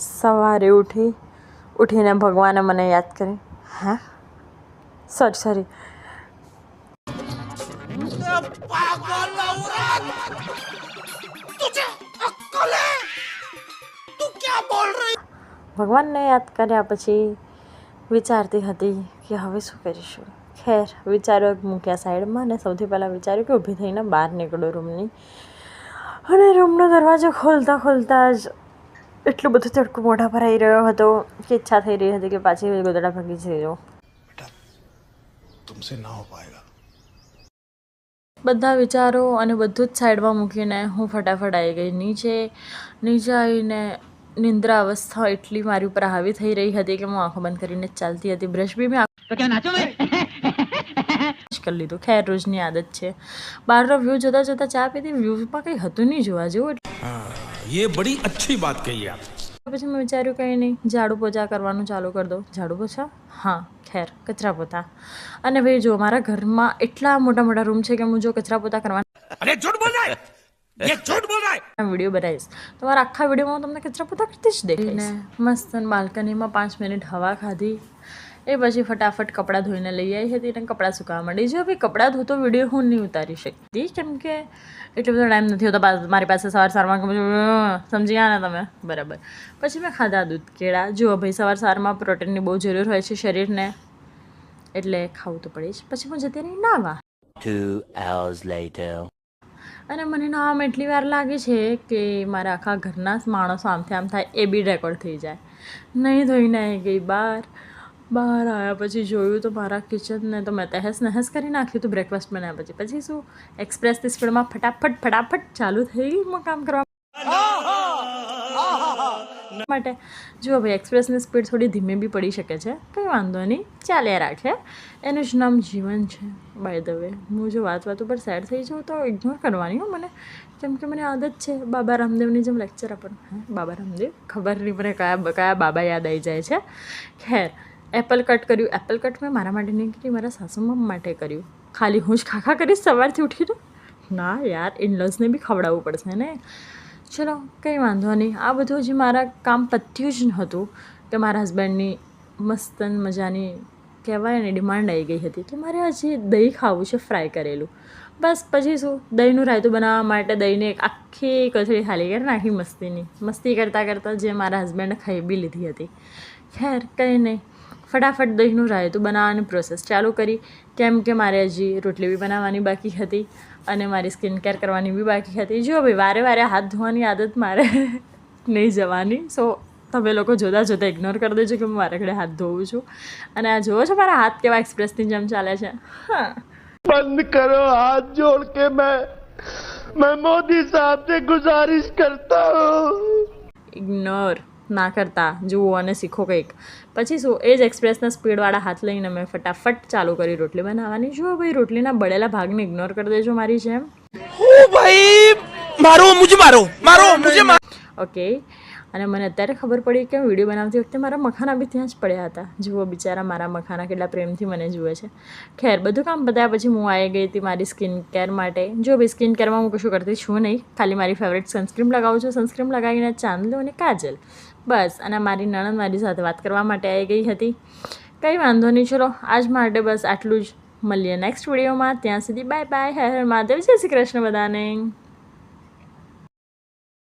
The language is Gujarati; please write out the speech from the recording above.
સવારે ઉઠીને ભગવાને મને યાદ કરી. હા સોરી ભગવાનને યાદ કર્યા પછી વિચારતી હતી કે હવે શું કરીશું. ખેર વિચારો મૂક્યા સાઈડમાં અને સૌથી પહેલાં વિચાર્યું કે ઊભી થઈને બહાર નીકળો રૂમની. અને રૂમનો દરવાજો ખોલતા જ એટલું બધું તડકો મોઢા પર આવી રહ્યો હતો કે ઈચ્છા થઈ રહી હતી કે પાછી ગોદડા ભાગી જઈ જાઉં. तुमसे ना हो पाएगा. બધા વિચારો અને બધું જ સાઈડમાં મૂકીને હું ફટાફટ આવી ગઈ નીચે આવીને નિંદ્રા અવસ્થા એટલી મારી ઉપર હાવી થઈ રહી હતી કે હું આંખો બંધ કરીને ચાલતી હતી. બ્રશ બી મેં કરી લીધું. ખેર રોજની આદત છે. બહારનો વ્યૂ જોતા ચા પીધી. વ્યૂમાં કંઈ હતું નહીં જોવા જેવું. ये बड़ी अच्छी बात कही आप. પછી મેં વિચાર્યું કંઈ નહીં, ઝાડુ પોછા કરવાનું ચાલુ કરી દો. ઝાડુ પોછા હા ખેર કચરા પોતા. અને ભાઈ જો મારા ઘરમાં એટલા મોટા રૂમ છે કે હું જો કચરા પોતા કરવાના अरे झूठ बोल रहा है, ये झूठ बोल रहा है. વિડીયો બનાવીશ તો મારા આખા વિડીયોમાં હું તમને કચરા પોતા કરતી જ દેખાઈશ. મસ્ત બાલ્કનીમાં 5 મિનિટ હવા ખાધી. એ પછી ફટાફટ કપડાં ધોઈને લઈ આવી હતી અને કપડાં સુકાવા માંડી. જો ભાઈ કપડાં ધોતો વિડીયો હું નહીં ઉતારી શકતી કેમ કે એટલો બધો ટાઈમ નથી હોતો મારી પાસે. સવારમાં સમજી ગયા ને તમે બરાબર. પછી મેં ખાધા દૂધ કેળા. જુઓ ભાઈ સવારમાં પ્રોટીનની બહુ જરૂર હોય છે શરીરને, એટલે ખાવું તો પડે જ. પછી હું જતી રહી નાવા. 2 hours later. અને મને નાવામાં એટલી વાર લાગે છે કે મારા આખા ઘરના માણસો આમથી આમ થાય એ બી રેકોર્ડ થઈ જાય. નહીં ધોઈને આવી ગઈ બહાર આવ્યા પછી જોયું તો મારા કિચનને તો મેં તહેસ નહેસ કરી નાખ્યું હતું બ્રેકફાસ્ટ બનાવ્યા પછી શું એક્સપ્રેસની સ્પીડમાં ફટાફટ ચાલુ થઈ ગઈ કામ કરવા માટે. જુઓ ભાઈ એક્સપ્રેસની સ્પીડ થોડી ધીમે બી પડી શકે છે, કંઈ વાંધો નહીં, ચાલ્યા રાખે. એનું જ નામ જીવન છે. બાય ધ વે હું જો વાત ઉપર સેડ થઈ જાઉં તો ઇગ્નોર કરવાની હો મને, કેમ કે મને આદત છે બાબા રામદેવની જેમ લેક્ચર આપવાનું. બાબા રામદેવ ખબર નહીં મને કયા બાબા યાદ આવી જાય છે. ખેર એપલ કટ કર્યું. એપલ કટ મેં મારા માટે નહીં કરી, મારા સાસુમાં માટે કર્યું. ખાલી હું જ ખાખા કરીશ સવારથી ઉઠીને? ના યાર, ઇનલોઝને બી ખવડાવવું પડશે ને. ચલો કંઈ વાંધો નહીં. આ બધું હજી મારા કામ પત્યું જ નહોતું કે મારા હસબન્ડની મસ્ત મજાની કહેવાય ને ડિમાન્ડ આવી ગઈ હતી કે મારે હજી દહીં ખાવું છે ફ્રાય કરેલું. બસ પછી શું દહીંનું રાયતું બનાવવા માટે દહીંને એક આખી કચડી ખાલી કરી નાખી મસ્તી કરતાં જે મારા હસબન્ડે ખાઈ બી લીધી હતી. ખેર કંઈ નહીં, ફટાફટ દહીંનું રાયતું બનાવવાની પ્રોસેસ ચાલુ કરી કેમ કે મારે હજી રોટલી બી બનાવવાની બાકી હતી અને મારી સ્કિન કેર કરવાની બી બાકી હતી. જો ભાઈ વારે હાથ ધોવાની આદત મારે નહીં જવાની. સો તમે લોકો જોતા ઇગ્નોર કરી દેજો કે હું મારા ઘરે હાથ ધોઉં છું. અને આ જુઓ છો મારા હાથ કેવા એક્સપ્રેસની જેમ ચાલે છે. હા बंद करो हाथ जोड़ के मैं मोदी साहब से गुजारिश करता हूँ. ઇગ્નોર ના કરતા જુઓ અને શીખો કંઈક. પછી શું એ જ એક્સપ્રેસના સ્પીડવાળા હાથ લઈને મેં ફટાફટ ચાલુ કરી રોટલી બનાવવાની. જુઓ ભાઈ રોટલીના બળેલા ભાગને ઇગ્નોર કરી દેજો મારી જેમ. ઓકે. અને મને અત્યારે ખબર પડી કે વિડીયો બનાવતી વખતે મારા મખાના બી ત્યાં જ પડ્યા હતા. જુઓ બિચારા મારા મખાના કેટલા પ્રેમથી મને જુએ છે. ખેર બધું કામ બતાવ્યા પછી હું આવી ગઈ હતી મારી સ્કિન કેર માટે. જો ભાઈ સ્કિન કેરમાં હું કશું કરતી છું નહીં, ખાલી મારી ફેવરેટ સનસ્ક્રીમ લગાવું છું. સનસ્ક્રીમ લગાવીને ચાંદલો અને કાજલ બસ. અને મારી નણંદ મારી સાથે વાત કરવા માટે આવી ગઈ હતી. કંઈ વાંધો નહીં, ચલો આજ માટે બસ આટલું જ. મળીએ નેક્સ્ટ વિડીયોમાં. ત્યાં સુધી બાય બાય. હર હર મહાદેવ. જય શ્રી કૃષ્ણ બધાને.